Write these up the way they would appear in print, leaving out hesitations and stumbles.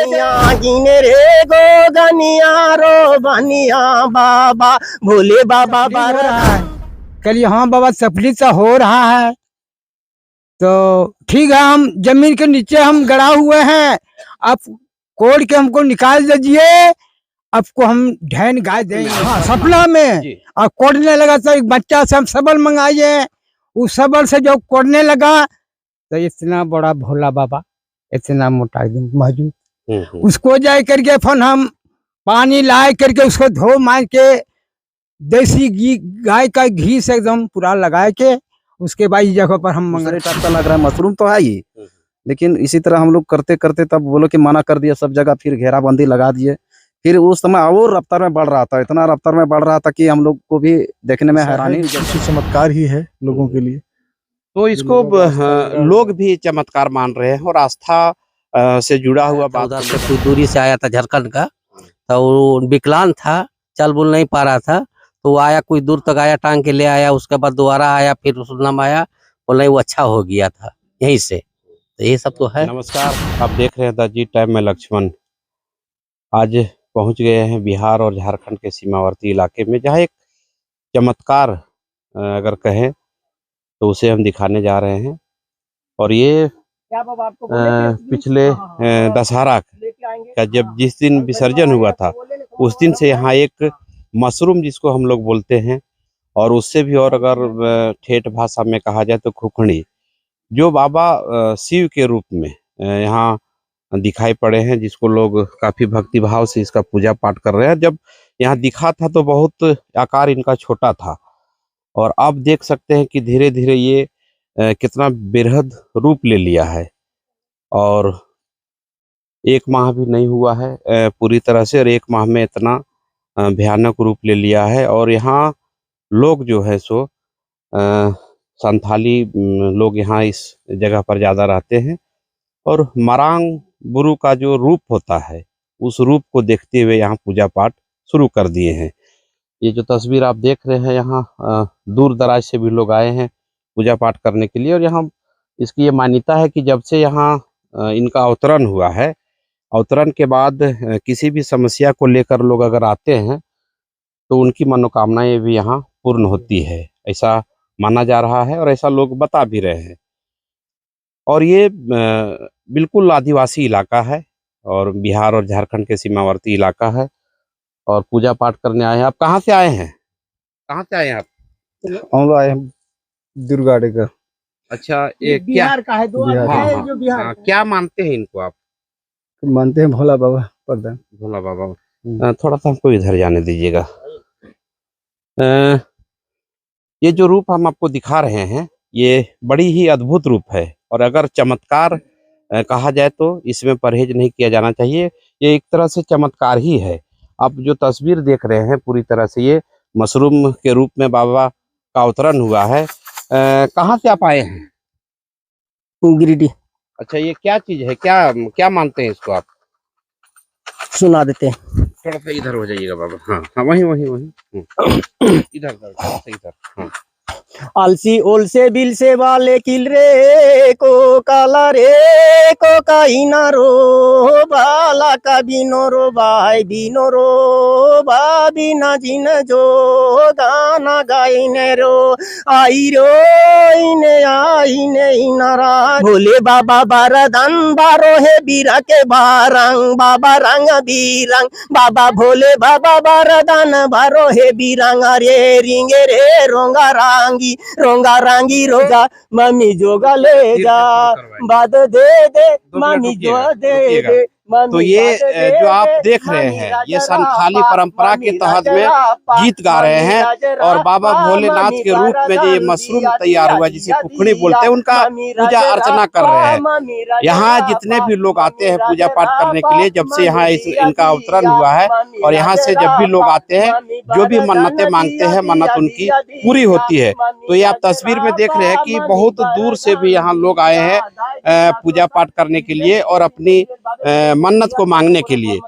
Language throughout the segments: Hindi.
गनिया गिने रे गो गनिया रो बनिया बाबा भोले बाबा बारा। कल हाँ बाबा सफली सा हो रहा है, तो ठीक है, हम जमीन के नीचे हम गड़ा हुए हैं, आप कोड़ के हमको निकाल दीजिए, आपको हम ढैन गाय देंगे। हाँ, सपना में और कोड़ने लगा तो एक बच्चा से हम सबल मंगाइए, उस सबल से जो कोड़ने लगा तो इतना बड़ा भोला बाबा इतना मोटा एकदम मौजूद, उसको जाए करके फिर हम पानी लाए करके उसको धो मार के देसी घी गाय का घी से एकदम पूरा लगा के उसके बाद जगह पर हम दूसरे टाइप का लग रहा है। मशरूम तो है ही, लेकिन इसी तरह हम लोग करते करते तब वो लोग की मना कर दिया सब जगह, फिर घेराबंदी लगा दिए। फिर उस समय और रफ्तार में बढ़ रहा था, इतना रफ्तार में बढ़ रहा था कि हम लोग को भी देखने में हैरानी। चमत्कार ही है लोगों के लिए, तो इसको लोग भी चमत्कार मान रहे हैं और आस्था से जुड़ा हुआ बात। उधर से कुछ दूरी से आया था झारखंड का, तो वो विकलांग था, चल बुल नहीं पा रहा था, तो वो आया, कुछ दूर तक आया, टांग के ले आया, उसके बाद दोबारा आया, फिर सुनम आया, बोले वो अच्छा हो गया था यहीं से। तो ये सब तो है। नमस्कार, आप देख रहे हैं द जी टाइम में लक्ष्मण। आज पहुंच गए हैं बिहार और झारखंड के सीमावर्ती इलाके में, जहां एक चमत्कार अगर कहें तो उसे हम दिखाने जा रहे हैं। और ये पिछले दशहरा का जब जिस दिन विसर्जन हुआ था उस दिन से यहाँ एक मशरूम जिसको हम लोग बोलते हैं, और उससे भी और अगर ठेठ भाषा में कहा जाए तो खुखड़ी, जो बाबा शिव के रूप में यहाँ दिखाई पड़े हैं, जिसको लोग काफी भक्ति भाव से इसका पूजा पाठ कर रहे हैं। जब यहाँ दिखा था तो बहुत आकार इनका छोटा था, और अब देख सकते हैं कि धीरे धीरे ये कितना बेहद रूप ले लिया है। और एक माह भी नहीं हुआ है पूरी तरह से, और एक माह में इतना भयानक रूप ले लिया है। और यहाँ लोग जो है सो संथाली लोग यहाँ इस जगह पर ज़्यादा रहते हैं, और मरांग बुरु का जो रूप होता है उस रूप को देखते हुए यहाँ पूजा पाठ शुरू कर दिए हैं। ये जो तस्वीर आप देख रहे हैं, यहाँ दूर दराज से भी लोग आए हैं पूजा पाठ करने के लिए। और यहाँ इसकी ये मान्यता है कि जब से यहाँ इनका अवतरण हुआ है, अवतरण के बाद किसी भी समस्या को लेकर लोग अगर आते हैं तो उनकी मनोकामनाएं भी यहाँ पूर्ण होती है, ऐसा माना जा रहा है और ऐसा लोग बता भी रहे हैं। और ये बिल्कुल आदिवासी इलाका है और बिहार और झारखंड के सीमावर्ती इलाका है, और पूजा पाठ करने आए हैं। आप कहाँ से आए हैं? कहाँ से आए हैं आप? हम लोग आए हैं दुर्गाड़ी का। अच्छा, ये बिहार का है, दो है जो बिहार। क्या मानते हैं इनको आप? मानते हैं भोला बाबा प्रधान। भोला बाबा। थोड़ा सा हमको इधर जाने दीजिएगा। ये जो रूप हम आपको दिखा रहे हैं ये बड़ी ही अद्भुत रूप है, और अगर चमत्कार कहा जाए तो इसमें परहेज नहीं किया जाना चाहिए। ये एक तरह से चमत्कार ही है। आप जो तस्वीर देख रहे हैं पूरी तरह से ये मशरूम के रूप में बाबा का अवतरण हुआ है। कहाँ से आप आए हैं? गिरिडीह। अच्छा, ये क्या चीज है, क्या क्या मानते हैं इसको आप? सुना देते हैं। थोड़ा सा इधर हो जाइएगा बाबा। हाँ हाँ, वही वही वही इधर इधर। हाँ। अलसी ओल से बिल से वाले किल रे को काला रे को काइना रो बाला का बिनो रो बाई बिनो रो बा बिना जिन जो गाना गाइने रो आई रो इने इनारा भोले बाबा बारदान बारो है बीरा के बारंग बाबा रंग बीरंग बाबा भोले बाबा बारदान बारो है बीरंग रे रिंगे रे रोंगा रांगी रोंगा रांगी रोजा मम्मी जोगा ले जा बाद दे दे मम्मी जो दे दे। तो ये जो आप देख रहे हैं ये संथाली परंपरा के तहत में गीत गा रहे हैं, और बाबा भोलेनाथ के रूप में जो ये मशरूम तैयार हुआ जिसे कुखड़ी बोलते हैं उनका पूजा अर्चना कर रहे हैं। यहाँ जितने भी लोग आते हैं पूजा पाठ करने के लिए, जब से यहाँ इनका अवतरण हुआ है, और यहाँ से जब भी लोग आते हैं जो भी मन्नतें मांगते हैं मन्नत उनकी पूरी होती है। तो ये आप तस्वीर में देख रहे हैं कि बहुत दूर से भी यहाँ लोग आए हैं पूजा पाठ करने के लिए और अपनी मन्नत को मांगने के लिए।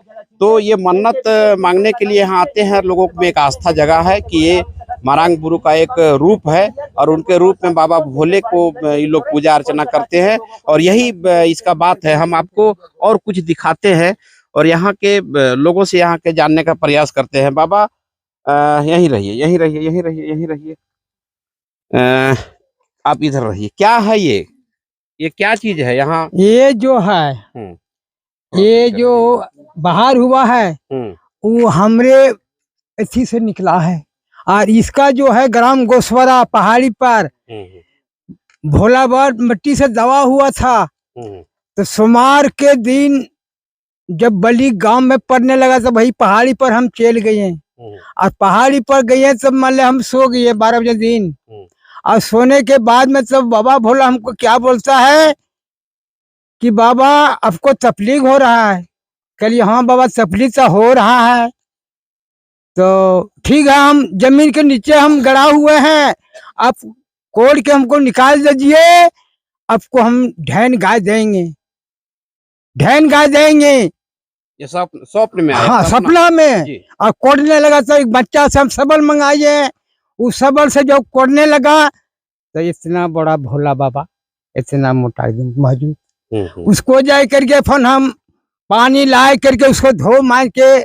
तो ये मन्नत मांगने के लिए यहाँ आते हैं, लोगों में एक आस्था जगह है कि ये मारांग गुरु का एक रूप है और उनके रूप में बाबा भोले को ये लोग पूजा अर्चना करते हैं। और यही इसका बात है। हम आपको और कुछ दिखाते हैं और यहाँ के लोगों से यहाँ के जानने का प्रयास करते हैं। बाबा यहीं रहिए, यहीं रहिए, यहीं रहिए, यहीं रहिए। आप इधर रहिए। क्या है ये क्या चीज है यहाँ? ये जो है, ये जो बाहर हुआ है वो हमरे इसी से निकला है। और इसका जो है ग्राम गोसवरा पहाड़ी पर भोला बाबा मिट्टी से दबा हुआ था। तो सोमवार के दिन जब बलि गांव में पड़ने लगा तो वही पहाड़ी पर हम चल गए और पहाड़ी पर गए तब मान ले हम सो गए 12 बजे दिन। और सोने के बाद में तब बाबा भोला हमको क्या बोलता है कि बाबा आपको तकलीफ हो रहा है। कहिए हाँ बाबा तकलीफ तो हो रहा है। तो ठीक है, हम जमीन के नीचे हम गड़ा हुए हैं, आप कोड़ के हमको निकाल दीजिए, आपको हम ढैन गाय देंगे, ढैन गाय देंगे। ये स्वप्न में आया? हाँ सपना में। और कोड़ने लगा तो एक बच्चा से हम सबल मंगाए, उस सबल से जो कोड़ने लगा तो इतना बड़ा भोला बाबा इतना मोटा एकदम मौजूद। उसको जाए करके फिर हम पानी लाए करके उसको धो मार के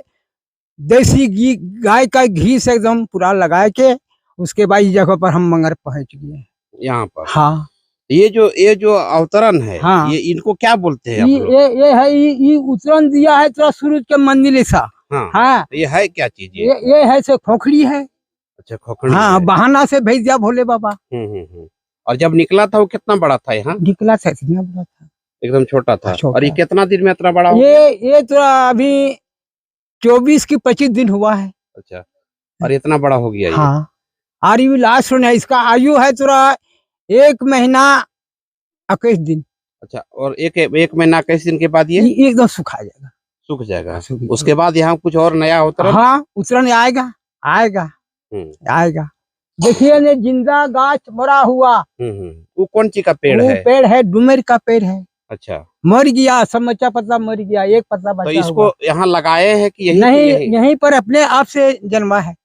देसी घी गाय का घी से एकदम पूरा लगा के उसके बाद इस जगह पर हम मंगर पहुंच गए यहाँ पर। हाँ ये जो अवतरण है, हाँ। ये इनको क्या बोलते हैं? ये है ये उतरन दिया है थोड़ा सूरज के मंदिर ऐसा। हाँ ये है क्या चीज? ये है से खोखड़ी है। अच्छा खोखड़ी। हाँ बहाना से भेज दिया भोले बाबा। और जब निकला था वो कितना बड़ा था? यहाँ निकला था इतना बड़ा था, एकदम छोटा था। छोटा। और ये कितना दिन में इतना बड़ा हो? ये थोड़ा अभी 24 की 25 दिन हुआ है। अच्छा, और इतना बड़ा हो गया? हाँ और ये लास्ट होना है, इसका आयु है थोड़ा 1 महीना 21 दिन। अच्छा, और एक महीना 21 दिन के बाद ये एकदम सूखा जाएगा, सूख जाएगा। उसके बाद यहाँ कुछ और नया होता है? हाँ उतरन आएगा आएगा आएगा। देखिए ने जिंदा गाछ मरा हुआ। वो कौन सी का पेड़ है? पेड़ है डुमर का पेड़ है। अच्छा, मर गया, समच्चा पत्ता मर गया, एक पत्ता बचा। तो इसको यहाँ लगाए हैं कि यहीं पर अपने आप से जन्मा है।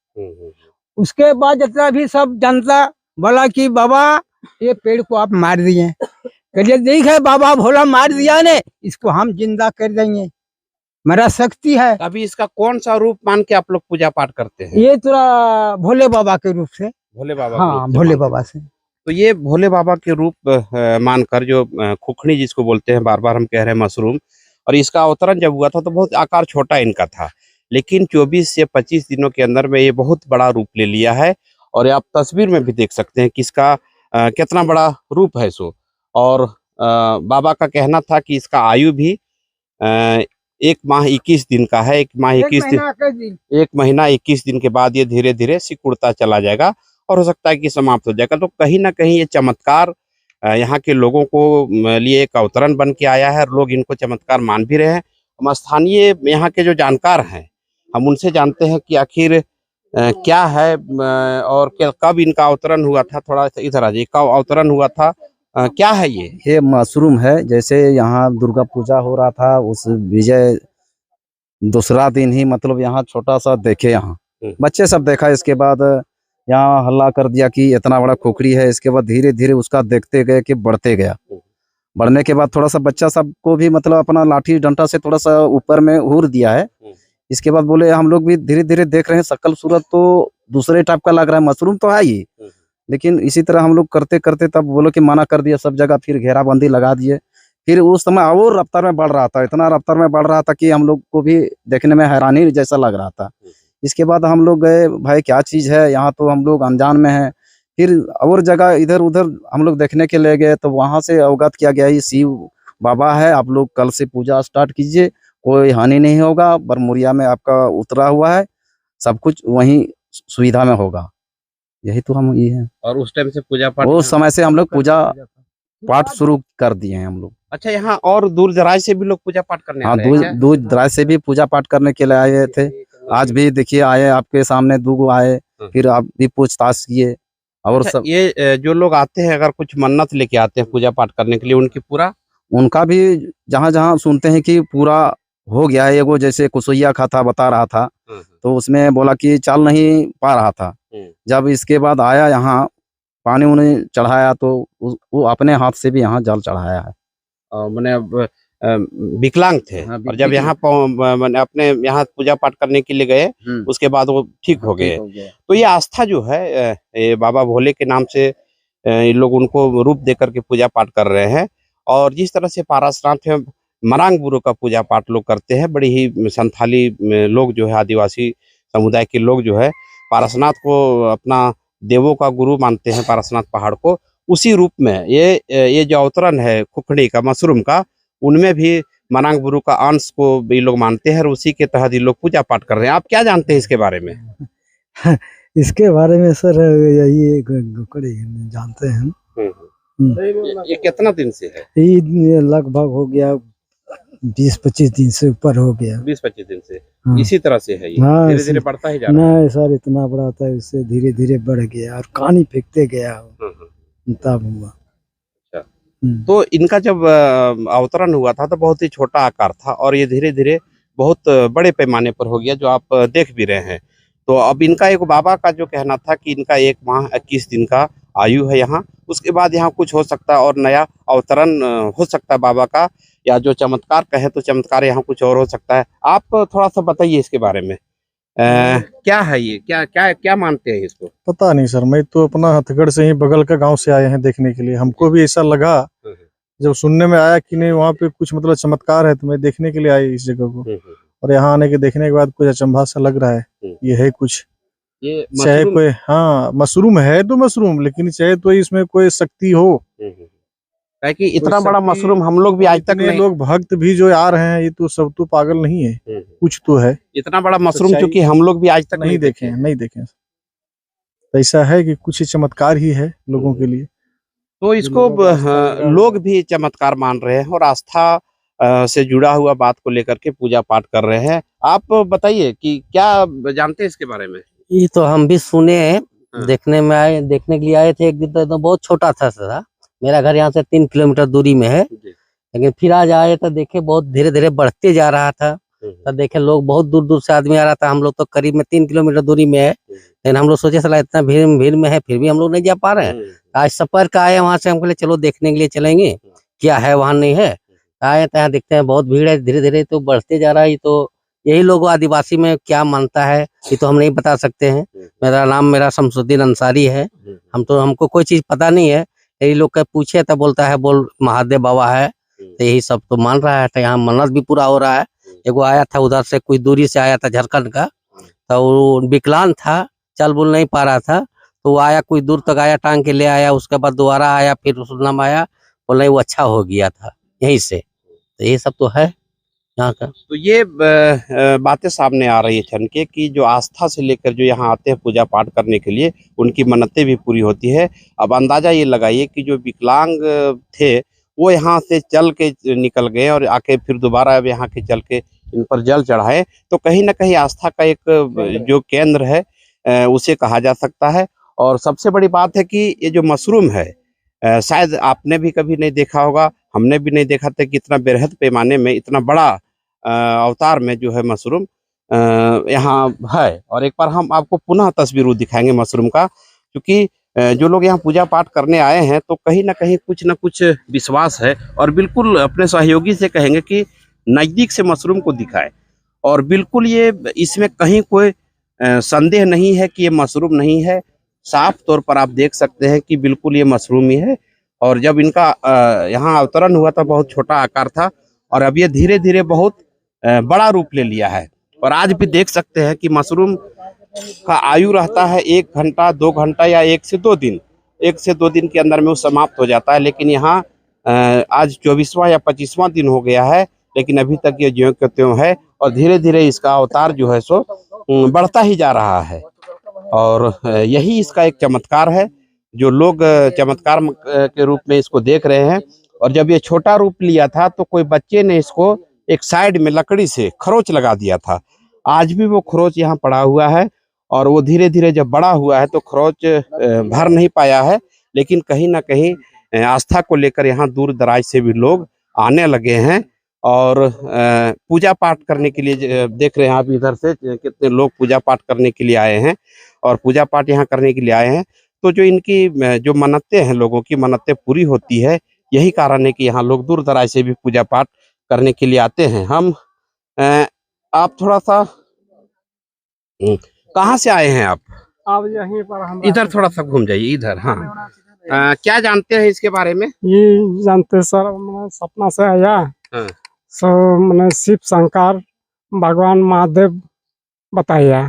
उसके बाद जितना भी सब जनता बोला कि बाबा ये पेड़ को आप मार दिए। कहिए देख है बाबा भोला मार दिया ने, इसको हम जिंदा कर देंगे, मेरा शक्ति है। अभी इसका कौन सा रूप मान के आप लोग पूजा पाठ करते हैं? ये थोड़ा भोले बाबा के रूप से। भोले बाबा? हाँ भोले बाबा से। तो ये भोले बाबा के रूप मानकर जो खुखड़ी जिसको बोलते हैं, बार बार हम कह रहे हैं मशरूम, और इसका अवतरण जब हुआ था तो बहुत आकार छोटा इनका था, लेकिन 24 से 25 दिनों के अंदर में ये बहुत बड़ा रूप ले लिया है। और आप तस्वीर में भी देख सकते हैं कि इसका कितना बड़ा रूप है सो। और बाबा का कहना था कि इसका आयु भी 1 माह 21 दिन का है। 1 महीना 21 दिन के बाद ये धीरे धीरे सिकुड़ता चला जाएगा और हो सकता है कि समाप्त हो जाएगा। तो कहीं ना कहीं ये चमत्कार यहाँ के लोगों को लिए एक अवतरण बन के आया है और लोग इनको चमत्कार मान भी रहे हैं। हम स्थानीय यहाँ के जो जानकार हैं हम उनसे जानते हैं कि आखिर क्या है और कब इनका अवतरण हुआ था। थोड़ा इधर आ जाइए, कब अवतरण हुआ था, क्या है ये? मशरूम है। जैसे यहाँ दुर्गा पूजा हो रहा था उस विजय दूसरा दिन ही मतलब यहाँ छोटा सा देखे, यहाँ बच्चे सब देखा, इसके बाद यहाँ हल्ला कर दिया कि इतना बड़ा खोखड़ी है। इसके बाद धीरे धीरे उसका देखते गए कि बढ़ते गया। बढ़ने के बाद थोड़ा सा बच्चा सबको भी मतलब अपना लाठी डंडा से थोड़ा सा ऊपर में हुर दिया है। इसके बाद बोले हम लोग भी धीरे धीरे देख रहे हैं, शक्ल सूरत तो दूसरे टाइप का लग रहा है, मशरूम तो है ही, लेकिन इसी तरह हम लोग करते करते तब बोलो कि मना कर दिया सब जगह, फिर घेराबंदी लगा दिए। फिर उस समय और रफ्तार में बढ़ रहा था, इतना रफ्तार में बढ़ रहा था कि हम लोग को भी देखने में हैरानी जैसा लग रहा था। इसके बाद हम लोग गए, भाई क्या चीज़ है, यहाँ तो हम लोग अनजान में हैं। फिर और जगह इधर उधर हम लोग देखने के ले गए तो वहाँ से अवगत किया गया ये शिव बाबा है, आप लोग कल से पूजा स्टार्ट कीजिए, कोई हानि नहीं होगा, बरमुरिया में आपका उतरा हुआ है, सब कुछ वहीं सुविधा में होगा। यही तो हम ये हैं। और उस टाइम से पूजा पाठ, उस समय से हम लोग पूजा पाठ शुरू कर दिए हैं हम लोग। अच्छा, यहाँ और दूर दराज से भी लोग पूजा पाठ करने हाँ, आते हैं क्या? दूर दराज से भी पूजा पाठ करने के लिए आए थे। आज भी देखिए आए, आपके सामने 2 आए, फिर आप भी पूछताछ किए। और अच्छा, सब ये जो लोग आते हैं अगर कुछ मन्नत लेके आते हैं पूजा पाठ करने के लिए, उनकी पूरा उनका भी जहाँ जहाँ सुनते हैं कि पूरा हो गया है। एगो जैसे कुसुइया खा था, बता रहा था, तो उसमें बोला कि चल नहीं पा रहा था। जब इसके बाद आया यहाँ, पानी उन्हें चढ़ाया, तो वो अपने हाथ से भी यहाँ जल चढ़ाया है। मैंने अब विकलांग थे हाँ, और जब यहाँ मैंने अपने यहाँ पूजा पाठ करने के लिए गए, उसके बाद वो ठीक हो गए। तो ये आस्था जो है, ये बाबा भोले के नाम से ये लोग उनको रूप दे करके पूजा पाठ कर रहे हैं। और जिस तरह से पारसनाथ में मरांग बुरो का पूजा पाठ लोग करते हैं, बड़ी ही संथाली लोग जो है, आदिवासी समुदाय के लोग जो है, पारसनाथ को अपना देवों का गुरु मानते हैं, पारसनाथ पहाड़ को। उसी रूप में ये जो अवतरण है खुखड़ी का, मशरूम का, उनमें भी मनांग गुरु का अंश को ये लोग मानते हैं और उसी के तहत ये लोग पूजा पाठ कर रहे हैं। आप क्या जानते हैं इसके बारे में? इसके बारे में सर यही गुकड़ी जानते हैं। ये कितना दिन से है? ये लगभग हो गया 20-25 दिन से ऊपर हो गया। 20-25 दिन से हाँ। इसी तरह से है ये? हाँ, धीरे धीरे बढ़ता ही जा रहा है? नहीं सर, इतना बड़ा था, इससे धीरे धीरे बढ़ गया और कहानी फेंकते गया, तब हुआ। तो इनका जब अवतरण हुआ था तो बहुत ही छोटा आकार था और ये धीरे धीरे बहुत बड़े पैमाने पर हो गया, जो आप देख भी रहे हैं। तो अब इनका एक बाबा का जो कहना था कि इनका 1 माह 21 दिन का आयु है यहाँ, उसके बाद यहाँ कुछ हो सकता है और नया अवतरण हो सकता है बाबा का, या जो चमत्कार कहे तो चमत्कार यहाँ कुछ और हो सकता है। आप थोड़ा सा बताइए इसके बारे में, क्या है ये, क्या क्या क्या मानते हैं इसको? पता नहीं सर, मैं तो अपना हथगढ़ से ही बगल का गांव से आए हैं देखने के लिए। हमको भी ऐसा लगा, जब सुनने में आया कि नहीं वहाँ पे कुछ मतलब चमत्कार है, तो मैं देखने के लिए आए इस जगह को। और यहाँ आने के देखने के बाद कुछ अचंभा सा लग रहा है। ये है कुछ, ये चाहे कोई, हाँ मशरूम है तो मशरूम, लेकिन चाहे तो इसमें कोई शक्ति हो, कि इतना बड़ा मशरूम हम लोग भी आज तक नहीं, लोग भक्त भी जो आ रहे हैं, ये तो सब तो पागल नहीं है, कुछ तो है। इतना बड़ा मशरूम चूंकि हम लोग भी आज तक नहीं देखे नहीं देखे। ऐसा है कि कुछ चमत्कार ही है लोगों के लिए, तो इसको लोग भी चमत्कार मान रहे हैं और आस्था से जुड़ा हुआ बात को लेकर के पूजा पाठ कर रहे हैं। आप बताइए कि क्या जानते हैं इसके बारे में? ये तो हम भी सुने हैं, देखने के लिए आए थे। एक दिन तो बहुत छोटा था सर, मेरा घर यहाँ से 3 किलोमीटर दूरी में है, लेकिन फिर आज आए तो देखे बहुत धीरे धीरे बढ़ते जा रहा था। तो देखे लोग बहुत दूर दूर से आदमी आ रहा था। हम लोग तो करीब में 3 किलोमीटर दूरी में है, लेकिन हम लोग सोचे साला इतना भीड़ में है, फिर भी हम लोग नहीं जा पा रहे हैं। आज सफर का आए, वहां से हम बोले चलो देखने के लिए चलेंगे, क्या है वहां नहीं है। आए तो यहाँ देखते हैं बहुत भीड़ है, धीरे धीरे तो बढ़ते जा रहा है। तो यही लोग आदिवासी में क्या मानता है ये तो हम नहीं बता सकते हैं। मेरा शमसुद्दीन अंसारी है। हमको कोई चीज पता नहीं है, यही लोग का पूछे तो बोलता है बोल महादेव बाबा है, तो यही सब तो मान रहा है। तो यहाँ मन्नत भी पूरा हो रहा है। एगो आया था उधर से, कुछ दूरी से आया था झारखंड का, तो वो विकलांग था, चल बुल नहीं पा रहा था, तो वो आया, कुछ दूर तक आया, टांग के ले आया, उसके बाद दोबारा आया, फिर सुनना आया, बोल नहीं वो अच्छा हो गया था यहीं से। तो ये सब तो है यहाँ का। तो ये बातें सामने आ रही है छन के कि जो आस्था से लेकर जो यहाँ आते हैं पूजा पाठ करने के लिए, उनकी मन्नतें भी पूरी होती है। अब अंदाजा ये लगाइए कि जो विकलांग थे वो यहाँ से चल के निकल गए और आके फिर दोबारा अब यहाँ के चल के इन पर जल चढ़ाए, तो कहीं ना कहीं आस्था का एक जो केंद्र है उसे कहा जा सकता है। और सबसे बड़ी बात है कि ये जो मशरूम है, शायद आपने भी कभी नहीं देखा होगा, हमने भी नहीं देखा था कि इतना बेरहद पैमाने में इतना बड़ा अवतार में जो है मशरूम यहाँ है। और एक बार हम आपको पुनः तस्वीर दिखाएंगे मशरूम का, क्योंकि जो लोग यहाँ पूजा पाठ करने आए हैं तो कहीं ना कहीं कुछ ना कुछ विश्वास है, और बिल्कुल अपने सहयोगी से कहेंगे कि नज़दीक से मशरूम को दिखाए। और बिल्कुल ये इसमें कहीं कोई संदेह नहीं है कि ये मशरूम नहीं है, साफ तौर पर आप देख सकते हैं कि बिल्कुल ये मशरूम ही है। और जब इनका यहाँ अवतरण हुआ था बहुत छोटा आकार था, और अब ये धीरे धीरे बहुत बड़ा रूप ले लिया है। और आज भी देख सकते हैं कि मशरूम का आयु रहता है 1 घंटा 2 घंटा या 1 से 2 दिन, 1 से 2 दिन के अंदर में वो समाप्त हो जाता है। लेकिन यहाँ आज 24वां या 25वां दिन हो गया है, लेकिन अभी तक ये ज्यों के त्यों है, और धीरे धीरे इसका अवतार जो है सो बढ़ता ही जा रहा है। और यही इसका एक चमत्कार है, जो लोग चमत्कार के रूप में इसको देख रहे हैं। और जब ये छोटा रूप लिया था तो कोई बच्चे ने इसको एक साइड में लकड़ी से खरोच लगा दिया था। आज भी वो खरोच यहाँ पड़ा हुआ है, और वो धीरे धीरे जब बड़ा हुआ है तो खरोच भर नहीं पाया है। लेकिन कहीं ना कहीं आस्था को लेकर यहाँ दूर दराज से भी लोग आने लगे हैं, और पूजा पाठ करने के लिए देख रहे हैं आप इधर से कितने लोग पूजा पाठ करने के लिए आए हैं और पूजा पाठ यहाँ करने के लिए आए हैं। तो जो इनकी जो मन्नतें हैं, लोगों की मन्नतें पूरी होती है, यही कारण है कि यहाँ लोग दूर दराज से भी पूजा पाठ करने के लिए आते हैं। हम आप थोड़ा सा कहाँ से आए हैं आप? अब यहीं पर हम इधर थोड़ा सा घूम जाइए इधर। हाँ, क्या जानते हैं इसके बारे में? ये जानते सर, मैंने सपना से आया। हाँ। सो मैंने शिव शंकर भगवान महादेव बताया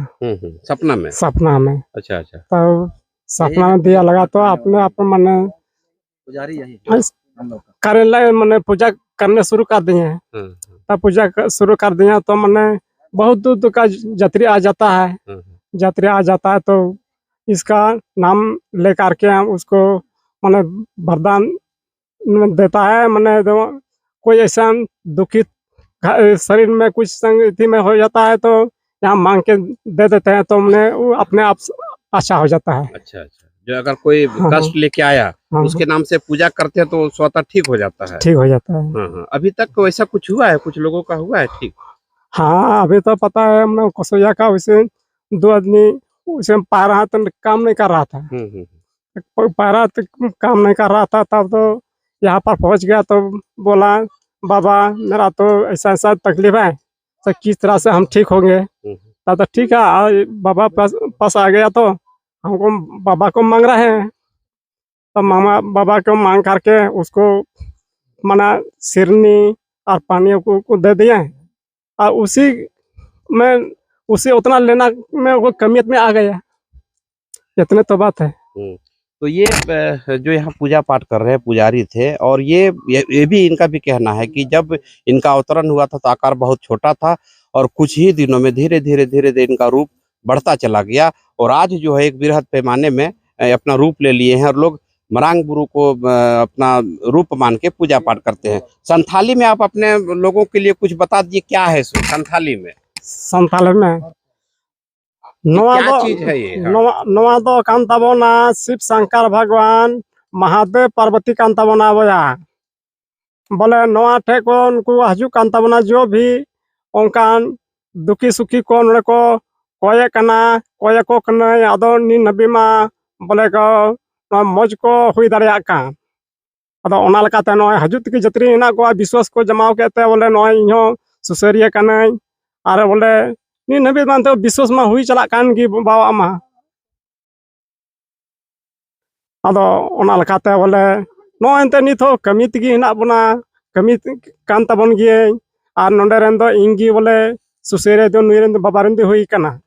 सपना में। सपना में। अच्छा अच्छा। तो सपना में दिया लगा तो अपने आप मैंने पुजारी यही करे लगे, मैंने पूजा करने शुरू कर दिए हैं। तब पूजा शुरू कर दिया तो मैंने बहुत दूर दूर का यात्री आ जाता है। यात्री आ जाता है तो इसका नाम लेकर के हम उसको मैंने वरदान देता है। मैंने तो कोई ऐसा दुखित शरीर में कुछ संगति में हो जाता है तो यहाँ मांग के दे देते हैं, तो मैंने वो अपने आप अच्छा हो जाता है। अच्छा अच्छा। जो अगर कोई हाँ, कष्ट लेके आया हाँ, उसके नाम से पूजा करते हैं तो स्वतः ठीक हो जाता है। ठीक हो जाता है। हाँ हाँ। अभी तक वैसा कुछ हुआ है? कुछ लोगों का हुआ है ठीक? हाँ, अभी तो पता है हमने कसोया का, वैसे 2 आदमी उसे पैरा तो काम नहीं कर रहा था। पैरा तो काम नहीं कर रहा था, तब तो यहाँ पर पहुँच गया तो बोला बाबा मेरा तो ऐसा ऐसा तकलीफ है, तो किस तरह से हम ठीक होंगे। तब तो ठीक है, बाबा पास आ गया तो हमको बाबा को मांग रहे हैं। तो मामा बाबा को मांग करके उसको मना सिरनी और पानी को दे दिए, और उसी में उसे उतना लेना में वो कमियत में आ गया। इतने तो बात है। तो ये जो यहाँ पूजा पाठ कर रहे हैं पुजारी थे, और ये भी इनका भी कहना है कि जब इनका अवतरण हुआ था तो आकार बहुत छोटा था और कुछ ही दिनों में धीरे धीरे इनका रूप बढ़ता चला गया और आज जो है एक बृहद पैमाने में अपना रूप ले लिए हैं और लोग मरांग गुरु को अपना रूप मान के पूजा पाठ करते हैं। संथाली में आप अपने लोगों के लिए कुछ बता दीजिए, क्या है संथाली में? संथाली में क्या चीज है ये? नवा दो कांताबोना शिव शंकर भगवान महादेव पार्वती कांताबोना बोया बोले नवा ठे को उनको हजू कांताबोना जो भी ओंकान दुखी सुखी को उन्हें को कोये कना कोये को कना यादो नी नबी मा बोले को मौज को हुई दरिया का अदो ओना लकाते नय हजू तक जतरी ना को विश्वास को जमाव केते बोले नय इहो सुसरिया कनाई आरे बोले नी नबी मान तो विश्वास मा हुई चला कान की बाबा मा अदो ओना लकाते बोले नो एंते निथो कमी तगी हिना बना कमी कान तबन गिए आर नोंडे रेन दो इंगी बोले सुसेरे दो नुरेन बाबा रेन दो हुई कना।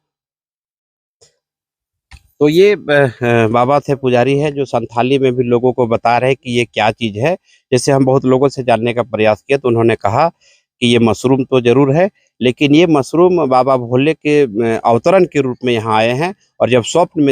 तो ये बाबा थे, पुजारी है, जो संथाली में भी लोगों को बता रहे हैं कि ये क्या चीज़ है। जैसे हम बहुत लोगों से जानने का प्रयास किया तो उन्होंने कहा कि ये मशरूम तो जरूर है, लेकिन ये मशरूम बाबा भोले के अवतरण के रूप में यहाँ आए हैं। और जब स्वप्न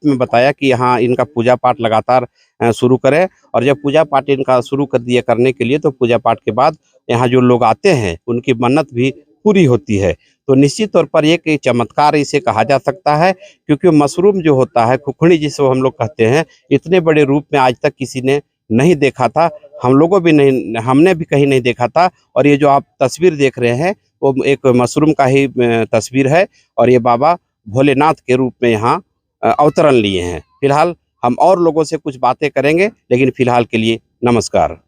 में बताया कि यहाँ इनका पूजा पाठ लगातार शुरू करें, और जब पूजा पाठ इनका शुरू कर दिया करने के लिए तो पूजा पाठ के बाद यहाँ जो लोग आते हैं उनकी मन्नत भी पूरी होती है। तो निश्चित तौर पर एक चमत्कार इसे कहा जा सकता है, क्योंकि मशरूम जो होता है खुखड़ी जिसे हम लोग कहते हैं, इतने बड़े रूप में आज तक किसी ने नहीं देखा था। हमने भी कहीं नहीं देखा था। और ये जो आप तस्वीर देख रहे हैं वो एक मशरूम का ही तस्वीर है और ये बाबा भोलेनाथ के रूप में यहाँ अवतरण लिए हैं। फिलहाल हम और लोगों से कुछ बातें करेंगे, लेकिन फिलहाल के लिए नमस्कार।